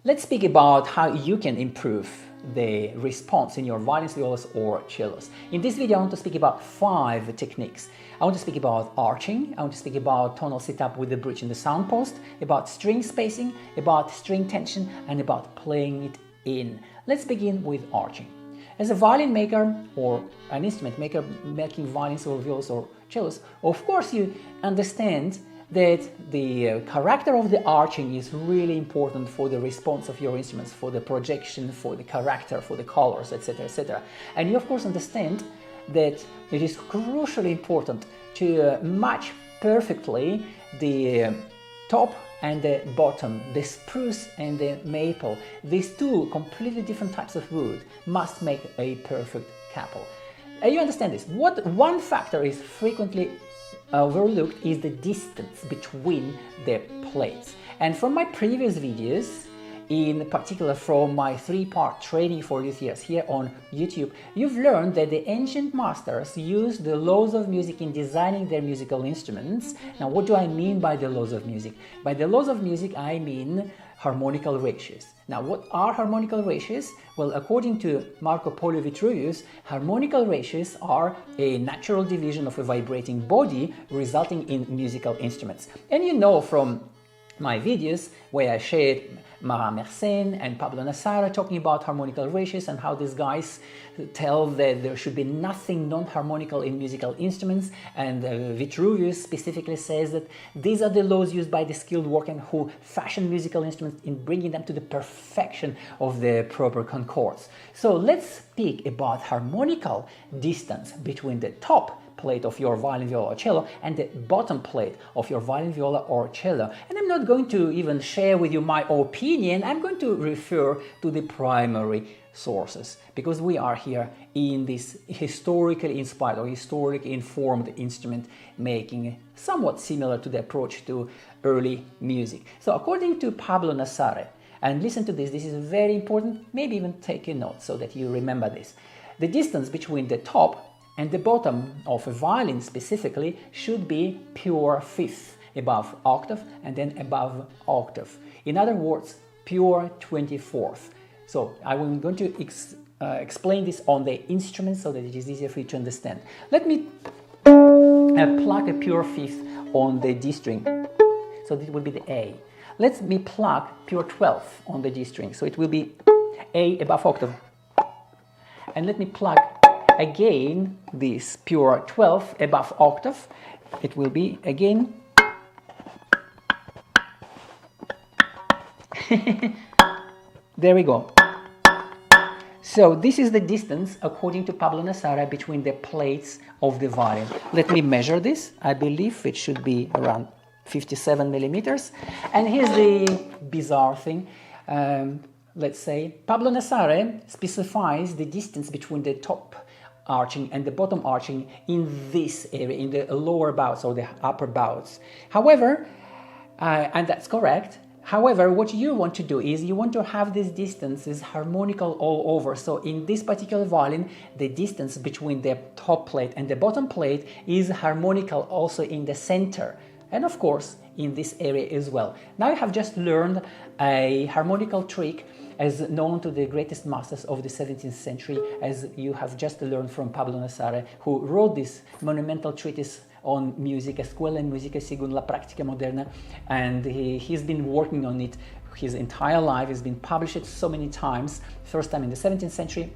Let's speak about how you can improve the response in your violins, violas or cellos. In this video I want to speak about 5 techniques. I want to speak about arching, I want to speak about tonal setup with the bridge and the sound post, about string spacing, about string tension and about playing it in. Let's begin with arching. As a violin maker or an instrument maker making violins or violas or cellos, of course you understand that the character of the arching is really important for the response of your instruments, for the projection, for the character, for the colors, etc., etc. And you of course understand that it is crucially important to match perfectly the top and the bottom, the spruce and the maple. These two completely different types of wood must make a perfect couple. And you understand this. What one factor is frequently overlooked is the distance between the plates. And from my previous videos, in particular from my 3-part training for luthiers here on YouTube, you've learned that the ancient masters used the laws of music in designing their musical instruments. Now, what do I mean by the laws of music? By the laws of music, I mean harmonical ratios. Now, what are harmonical ratios? Well, according to Marco Polo Vitruvius, harmonical ratios are a natural division of a vibrating body resulting in musical instruments. And you know from my videos where I shared Marat Mersenne and Pablo Nassara talking about harmonical ratios and how these guys tell that there should be nothing non-harmonical in musical instruments, and Vitruvius specifically says that these are the laws used by the skilled workmen who fashion musical instruments in bringing them to the perfection of the proper concords. So let's speak about harmonical distance between the top plate of your violin, viola or cello and the bottom plate of your violin, viola or cello. And I'm not going to even share with you my opinion, I'm going to refer to the primary sources, because we are here in this historically inspired or historically informed instrument making, somewhat similar to the approach to early music. So according to Pablo Nassara, and listen to this, this is very important, maybe even take a note so that you remember this. The distance between the top and the bottom of a violin specifically should be pure fifth, above octave and then above octave. In other words, pure 24th. So I'm going to explain this on the instrument so that it is easier for you to understand. Let me pluck a pure fifth on the D string, so this will be the A. Let me pluck pure 12th on the D string, so it will be A above octave. And let me pluck again this pure 12th above octave, it will be again there we go. So this is the distance according to Pablo Nassara between the plates of the violin. Let me measure this. I believe it should be around 57 millimeters. And here's the bizarre thing. Let's say Pablo Nassara specifies the distance between the top arching and the bottom arching in this area, in the lower bouts or the upper bouts. However, and that's correct. However, what you want to do is you want to have these distances harmonical all over. So in this particular violin, the distance between the top plate and the bottom plate is harmonical also in the center. And of course, in this area as well. Now you have just learned a harmonical trick as known to the greatest masters of the 17th century, as you have just learned from Pablo Nassara, who wrote this monumental treatise on music, Escuela en Musica según la Práctica Moderna, and he's been working on it his entire life. It's been published so many times, first time in the 17th century,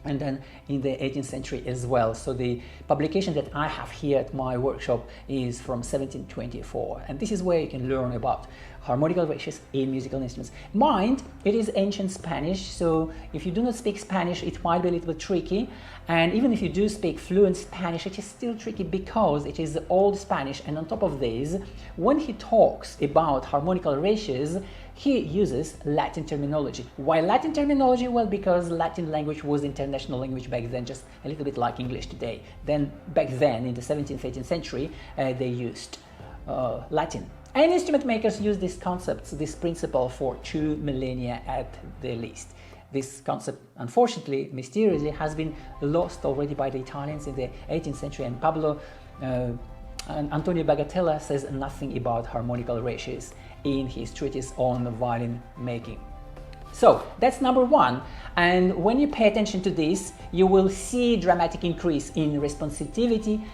and then in the 18th century as well. So the publication that I have here at my workshop is from 1724, and this is where you can learn about harmonical ratios in musical instruments. Mind, it is ancient Spanish, so if you do not speak Spanish, it might be a little bit tricky, and even if you do speak fluent Spanish, it is still tricky because it is old Spanish, and on top of this, when he talks about harmonical ratios, he uses Latin terminology. Why Latin terminology? Well, because Latin language was the international language back then, just a little bit like English today. Then, back then, in the 17th, 18th century, they used Latin. And instrument makers use these concepts, this principle, for 2 millennia at the least. This concept, unfortunately, mysteriously, has been lost already by the Italians in the 18th century, and Pablo And Antonio Bagatella says nothing about harmonical ratios in his treatise on violin making. So that's number one. And when you pay attention to this, you will see dramatic increase in responsivity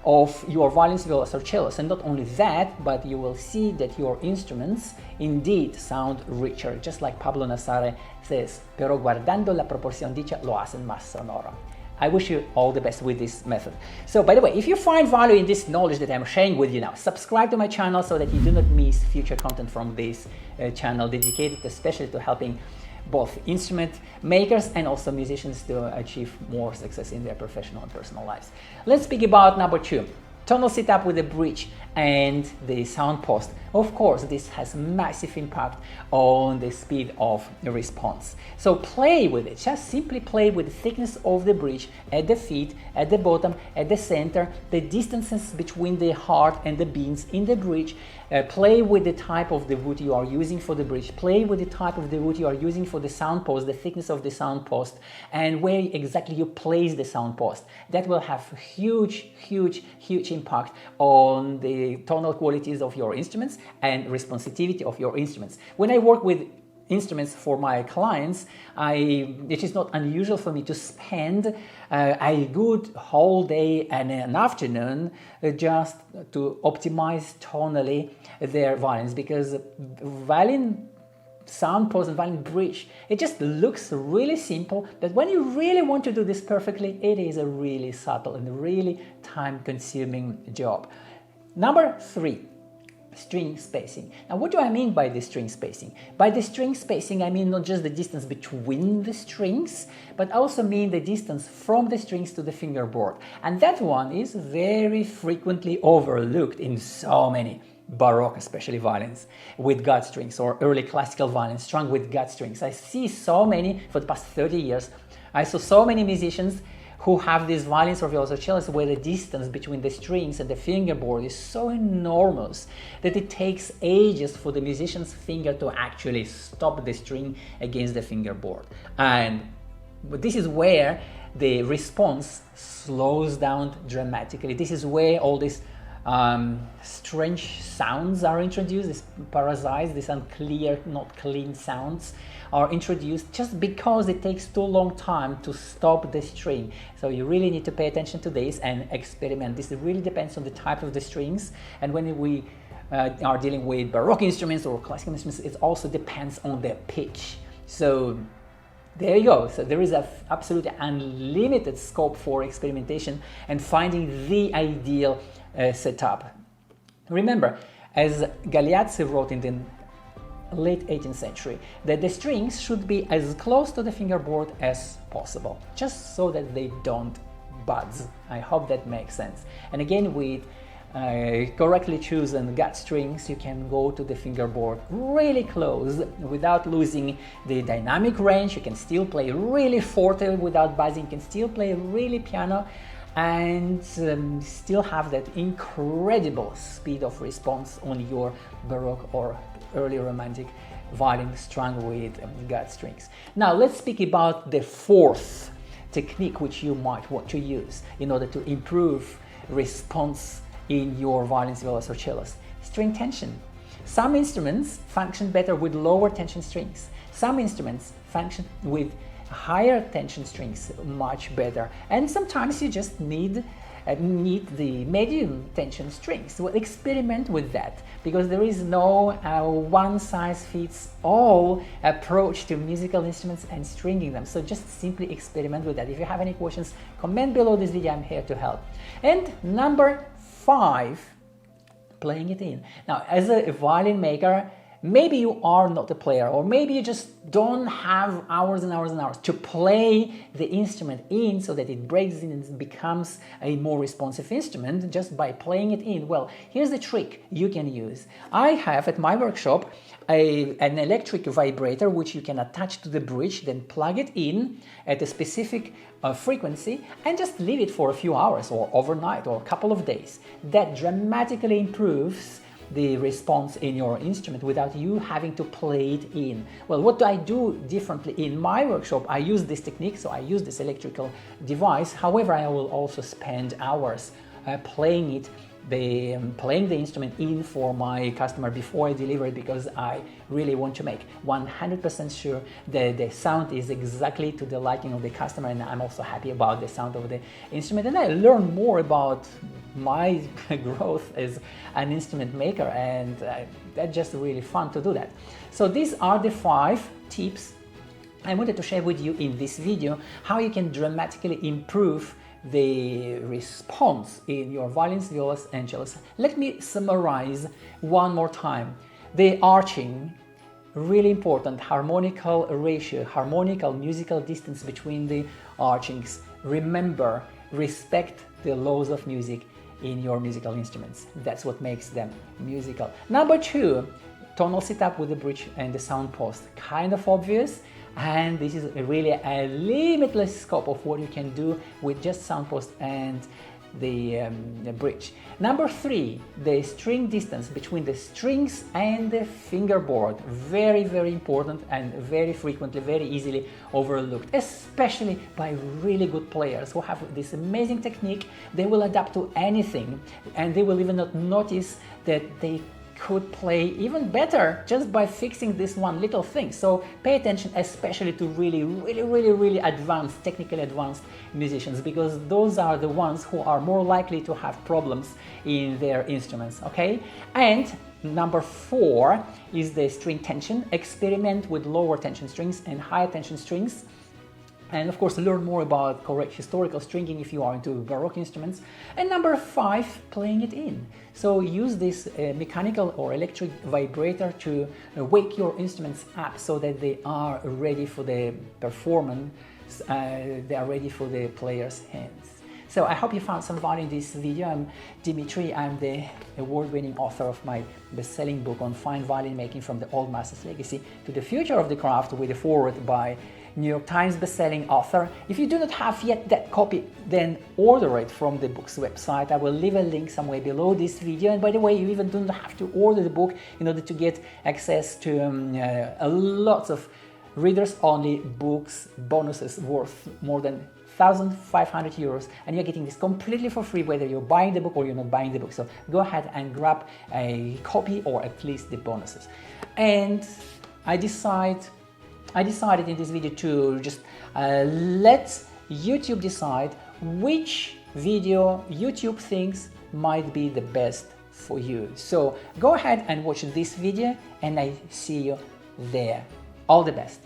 of your violins, violas, or cellos. And not only that, but you will see that your instruments indeed sound richer, just like Pablo Nassare says, pero guardando la proporción dicha lo hacen más sonoro. I wish you all the best with this method. So, by the way, if you find value in this knowledge that I'm sharing with you now, subscribe to my channel so that you do not miss future content from this channel dedicated especially to helping both instrument makers and also musicians to achieve more success in their professional and personal lives. Let's speak about number two. Tonal setup with the bridge and the sound post. Of course, this has massive impact on the speed of the response. So play with it, just simply play with the thickness of the bridge at the feet, at the bottom, at the center, the distances between the heart and the beans in the bridge. Play with the type of the wood you are using for the bridge. Play with the type of the wood you are using for the sound post, the thickness of the sound post, and where exactly you place the sound post. That will have huge impact on the tonal qualities of your instruments and responsivity of your instruments. When I work with instruments for my clients, it is not unusual for me to spend a good whole day and an afternoon just to optimize tonally their violins, because violin sound post and violin bridge, it just looks really simple, but when you really want to do this perfectly, it is a really subtle and really time-consuming job. Number three, string spacing. Now, what do I mean by the string spacing? By the string spacing, I mean not just the distance between the strings, but also mean the distance from the strings to the fingerboard. And that one is very frequently overlooked in so many Baroque, especially violins with gut strings, or early classical violins strung with gut strings. I see so many, for the past 30 years, I saw so many musicians who have these violins or violas or cellos where the distance between the strings and the fingerboard is so enormous that it takes ages for the musician's finger to actually stop the string against the fingerboard. And this is where the response slows down dramatically. This is where all these strange sounds are introduced, these parasites, these unclear, not clean sounds are introduced just because it takes too long time to stop the string. So you really need to pay attention to this and experiment. This really depends on the type of the strings, and when we are dealing with Baroque instruments or classical instruments, it also depends on their pitch. So there you go. So there is an absolutely unlimited scope for experimentation and finding the ideal setup. Remember, as Galeazzi wrote in the late 18th century, that the strings should be as close to the fingerboard as possible, just so that they don't buzz. I hope that makes sense. And again, with correctly chosen gut strings, you can go to the fingerboard really close without losing the dynamic range. You can still play really forte without buzzing. You can still play really piano and still have that incredible speed of response on your Baroque or early Romantic violin strung with gut strings. Now let's speak about the fourth technique which you might want to use in order to improve response in your violins, violas, or cellos. String tension. Some instruments function better with lower tension strings. Some instruments function with higher tension strings much better, and sometimes you just need the medium tension strings. Well, experiment with that, because there is no one-size-fits-all approach to musical instruments and stringing them. So just simply experiment with that. If you have any questions, comment below this video. I'm here to help. And number 5, playing it in. Now, as a violin maker, maybe you are not a player, or maybe you just don't have hours and hours and hours to play the instrument in so that it breaks in and becomes a more responsive instrument just by playing it in. Well, here's the trick you can use. I have at my workshop an electric vibrator which you can attach to the bridge, then plug it in at a specific frequency and just leave it for a few hours or overnight or a couple of days. That dramatically improves the response in your instrument without you having to play it in. Well, what do I do differently in my workshop? I use this technique, so I use this electrical device. However, I will also spend hours playing it playing the instrument in for my customer before I deliver it, because I really want to make 100% sure that the sound is exactly to the liking of the customer, and I'm also happy about the sound of the instrument, and I learn more about my growth as an instrument maker, and that's just really fun to do that. So these are the 5 tips I wanted to share with you in this video, how you can dramatically improve the response in your violins, violas and cellos. Let me summarize one more time. The arching, really important, harmonical ratio, harmonical musical distance between the archings. Remember, respect the laws of music in your musical instruments. That's what makes them musical. Number 2, tonal setup with the bridge and the sound post. Kind of obvious, and this is really a limitless scope of what you can do with just sound post and the bridge. Number 3, the string distance between the strings and the fingerboard. Very, very important, and very frequently, very easily overlooked, especially by really good players who have this amazing technique. They will adapt to anything, and they will even not notice that they could play even better just by fixing this one little thing. So pay attention, especially to really advanced, technically advanced musicians, because those are the ones who are more likely to have problems in their instruments, okay? And number 4 is the string tension. Experiment with lower tension strings and higher tension strings, and of course learn more about correct historical stringing if you are into Baroque instruments. And number 5, playing it in. So use this mechanical or electric vibrator to wake your instruments up so that they are ready for the performance, they are ready for the player's hands. So I hope you found some value in this video. I'm Dimitri. I'm the award-winning author of my best-selling book on fine violin making, from the old master's legacy to the future of the craft, with a foreword by New York Times best-selling author. If you do not have yet that copy, then order it from the book's website. I will leave a link somewhere below this video. And by the way, you even don't have to order the book in order to get access to lots of readers-only books, bonuses worth more than 1,500 euros, and you're getting this completely for free, whether you're buying the book or you're not buying the book. So go ahead and grab a copy, or at least the bonuses. And I decided in this video to just let YouTube decide which video YouTube thinks might be the best for you. So go ahead and watch this video, and I see you there. All the best.